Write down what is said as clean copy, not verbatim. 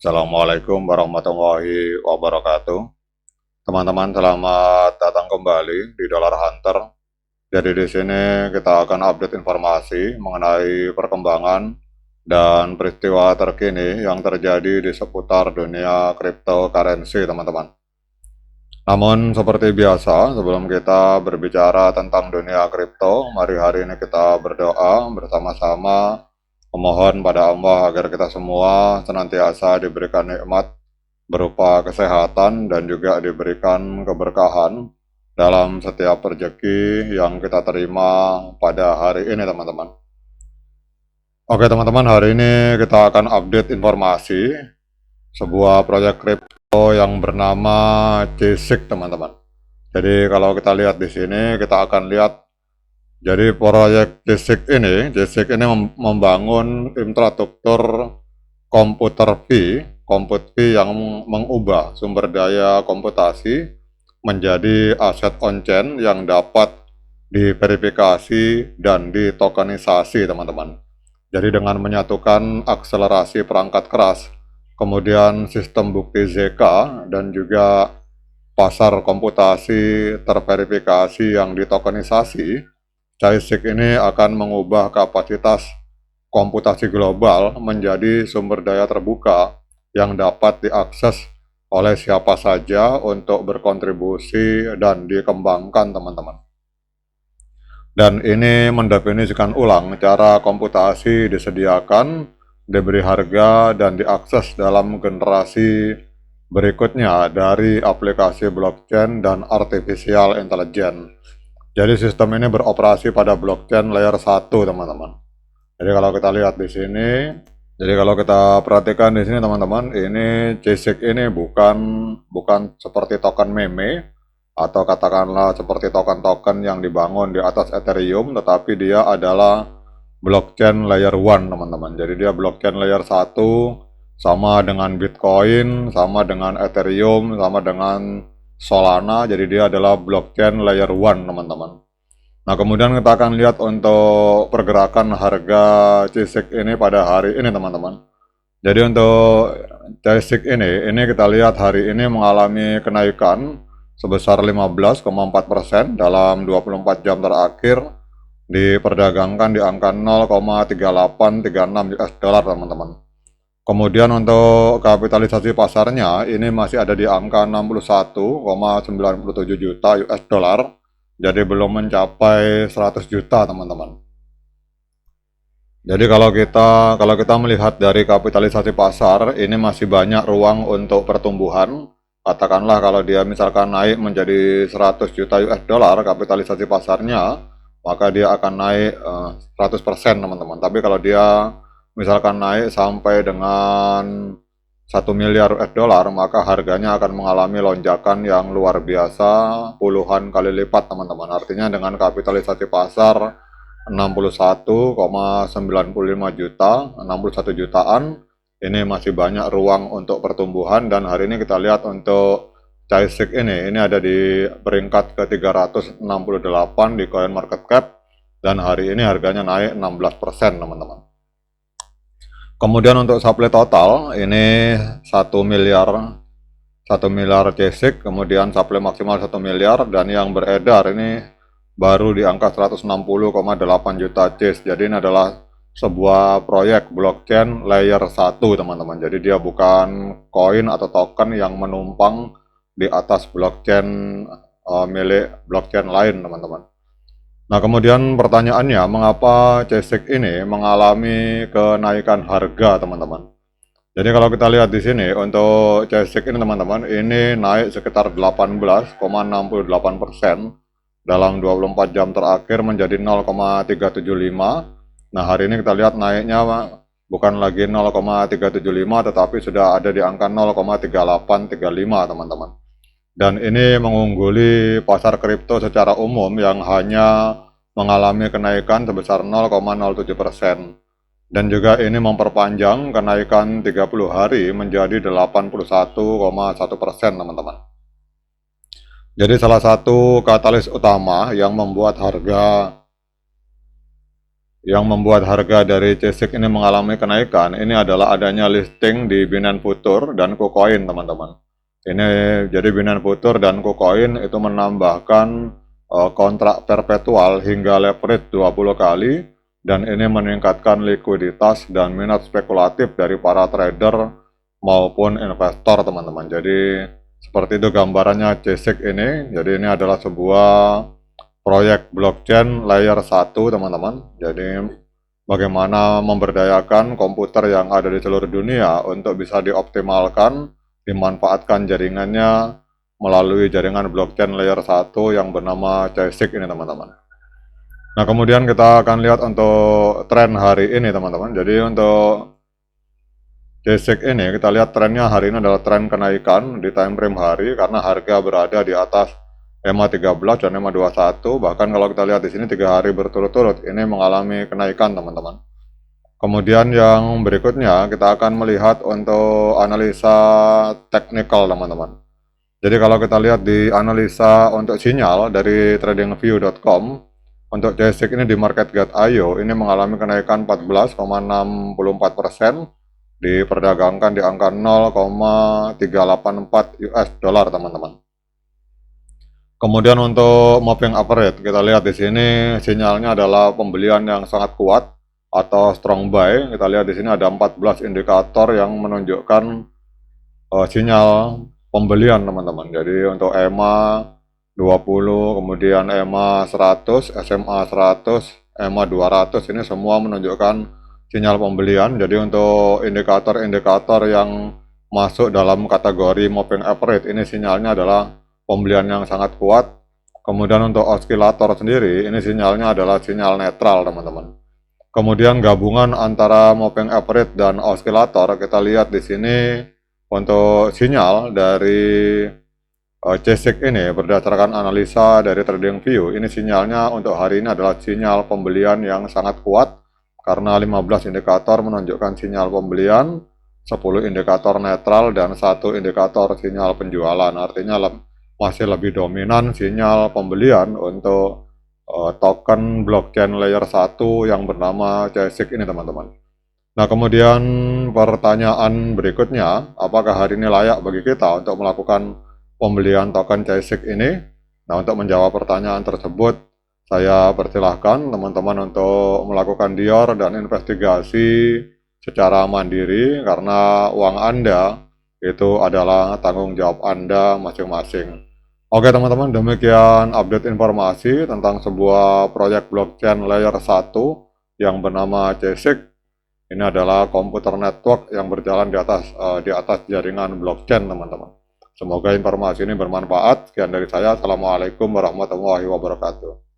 Assalamualaikum warahmatullahi wabarakatuh. Teman-teman, selamat datang kembali di Dollar Hunter. Jadi di sini kita akan update informasi mengenai perkembangan dan peristiwa terkini yang terjadi di seputar dunia cryptocurrency, teman-teman. Namun seperti biasa, sebelum kita berbicara tentang dunia kripto, mari hari ini kita berdoa bersama-sama memohon pada Allah agar kita semua senantiasa diberikan nikmat berupa kesehatan dan juga diberikan keberkahan dalam setiap rezeki yang kita terima pada hari ini, teman-teman. Oke, teman-teman, hari ini kita akan update informasi sebuah proyek kripto yang bernama JSIC, teman-teman. Jadi kalau kita lihat di sini, kita akan lihat jadi proyek JSIC ini membangun infrastruktur komputer V yang mengubah sumber daya komputasi menjadi aset on-chain yang dapat diverifikasi dan ditokenisasi, teman-teman. Jadi dengan menyatukan akselerasi perangkat keras, kemudian sistem bukti ZK, dan juga pasar komputasi terverifikasi yang ditokenisasi, JSIC ini akan mengubah kapasitas komputasi global menjadi sumber daya terbuka yang dapat diakses oleh siapa saja untuk berkontribusi dan dikembangkan, teman-teman. Dan ini mendefinisikan ulang cara komputasi disediakan, diberi harga, dan diakses dalam generasi berikutnya dari aplikasi blockchain dan artificial intelligence. Jadi sistem ini beroperasi pada blockchain layer 1, teman-teman. Jadi kalau kita lihat di sini, jadi kalau kita perhatikan di sini, teman-teman, ini JSIC ini bukan seperti token meme atau katakanlah seperti token-token yang dibangun di atas Ethereum, tetapi dia adalah blockchain layer 1, teman-teman. Jadi dia blockchain layer 1 sama dengan Bitcoin, sama dengan Ethereum, sama dengan Solana. Jadi dia adalah blockchain layer 1, teman-teman. Nah, kemudian kita akan lihat untuk pergerakan harga JSIC ini pada hari ini, teman-teman. Jadi untuk JSIC ini kita lihat hari ini mengalami kenaikan sebesar 15,4% dalam 24 jam terakhir, diperdagangkan di angka 0,3836 US dollar, teman-teman. Kemudian untuk kapitalisasi pasarnya ini masih ada di angka 61,97 juta US dollar. Jadi belum mencapai 100 juta, teman-teman. Jadi kalau kita melihat dari kapitalisasi pasar, ini masih banyak ruang untuk pertumbuhan. Katakanlah kalau dia misalkan naik menjadi 100 juta US dollar kapitalisasi pasarnya, maka dia akan naik 100%, teman-teman. Tapi kalau dia misalkan naik sampai dengan 1 miliar US dollar, maka harganya akan mengalami lonjakan yang luar biasa, puluhan kali lipat, teman-teman. Artinya dengan kapitalisasi pasar 61,95 juta, 61 jutaan, ini masih banyak ruang untuk pertumbuhan. Dan hari ini kita lihat untuk JSIC ini ada di peringkat ke 368 di coin market cap, dan hari ini harganya naik 16%, teman-teman. Kemudian untuk supply total ini 1 miliar JSIC, kemudian supply maksimal 1 miliar, dan yang beredar ini baru di angka 160,8 juta JSIC. Jadi ini adalah sebuah proyek blockchain layer 1, teman-teman. Jadi dia bukan koin atau token yang menumpang di atas blockchain milik blockchain lain, teman-teman. Nah, kemudian pertanyaannya, mengapa JSIC ini mengalami kenaikan harga, teman-teman? Jadi kalau kita lihat di sini untuk JSIC ini, teman-teman, ini naik sekitar 18,68% dalam 24 jam terakhir menjadi 0,375. Nah, hari ini kita lihat naiknya bukan lagi 0,375 tetapi sudah ada di angka 0,3835, teman-teman. Dan ini mengungguli pasar kripto secara umum yang hanya mengalami kenaikan sebesar 0,07%. Dan juga ini memperpanjang kenaikan 30 hari menjadi 81,1%, teman-teman. Jadi salah satu katalis utama yang membuat harga yang membuat harga dari CSIC ini mengalami kenaikan, ini adalah adanya listing di Binance Future dan KuCoin, teman-teman. Ini jadi Binance Future dan KuCoin itu menambahkan kontrak perpetual hingga leverage 20 kali, dan ini meningkatkan likuiditas dan minat spekulatif dari para trader maupun investor, teman-teman. Jadi seperti itu gambarannya CSIC ini. Jadi ini adalah sebuah proyek blockchain layer 1, teman-teman. Jadi bagaimana memberdayakan komputer yang ada di seluruh dunia untuk bisa dioptimalkan, dimanfaatkan jaringannya melalui jaringan blockchain layer 1 yang bernama CSIC ini, teman-teman. Nah, kemudian kita akan lihat untuk tren hari ini, teman-teman. Jadi untuk CSIC ini kita lihat trennya hari ini adalah tren kenaikan di time frame hari karena harga berada di atas EMA 13 dan EMA 21. Bahkan kalau kita lihat di sini 3 hari berturut-turut ini mengalami kenaikan, teman-teman. Kemudian yang berikutnya kita akan melihat untuk analisa teknikal, teman-teman. Jadi kalau kita lihat di analisa untuk sinyal dari tradingview.com, untuk CSIC ini di marketget.io ini mengalami kenaikan 14,64%, diperdagangkan di angka 0,384 US dollar, teman-teman. Kemudian untuk moving average, kita lihat di sini sinyalnya adalah pembelian yang sangat kuat atau strong buy. Kita lihat di sini ada 14 indikator yang menunjukkan sinyal pembelian, teman-teman. Jadi untuk EMA 20, kemudian EMA 100, SMA 100, EMA 200 ini semua menunjukkan sinyal pembelian. Jadi untuk indikator-indikator yang masuk dalam kategori moving average ini sinyalnya adalah pembelian yang sangat kuat. Kemudian untuk osilator sendiri ini sinyalnya adalah sinyal netral, teman-teman. Kemudian gabungan antara moving average dan osilator, kita lihat di sini untuk sinyal dari CSIC ini berdasarkan analisa dari TradingView, ini sinyalnya untuk hari ini adalah sinyal pembelian yang sangat kuat karena 15 indikator menunjukkan sinyal pembelian, 10 indikator netral, dan 1 indikator sinyal penjualan. Artinya masih lebih dominan sinyal pembelian untuk token blockchain layer 1 yang bernama CSIC ini, teman-teman. Nah, kemudian pertanyaan berikutnya, apakah hari ini layak bagi kita untuk melakukan pembelian token CSIC ini? Nah, untuk menjawab pertanyaan tersebut, saya persilahkan teman-teman untuk melakukan dior dan investigasi secara mandiri karena uang Anda itu adalah tanggung jawab Anda masing-masing. Oke, teman-teman, demikian update informasi tentang sebuah proyek blockchain layer 1 yang bernama CSIC. Ini adalah komputer network yang berjalan di atas jaringan blockchain, teman-teman. Semoga informasi ini bermanfaat. Sekian dari saya. Assalamualaikum warahmatullahi wabarakatuh.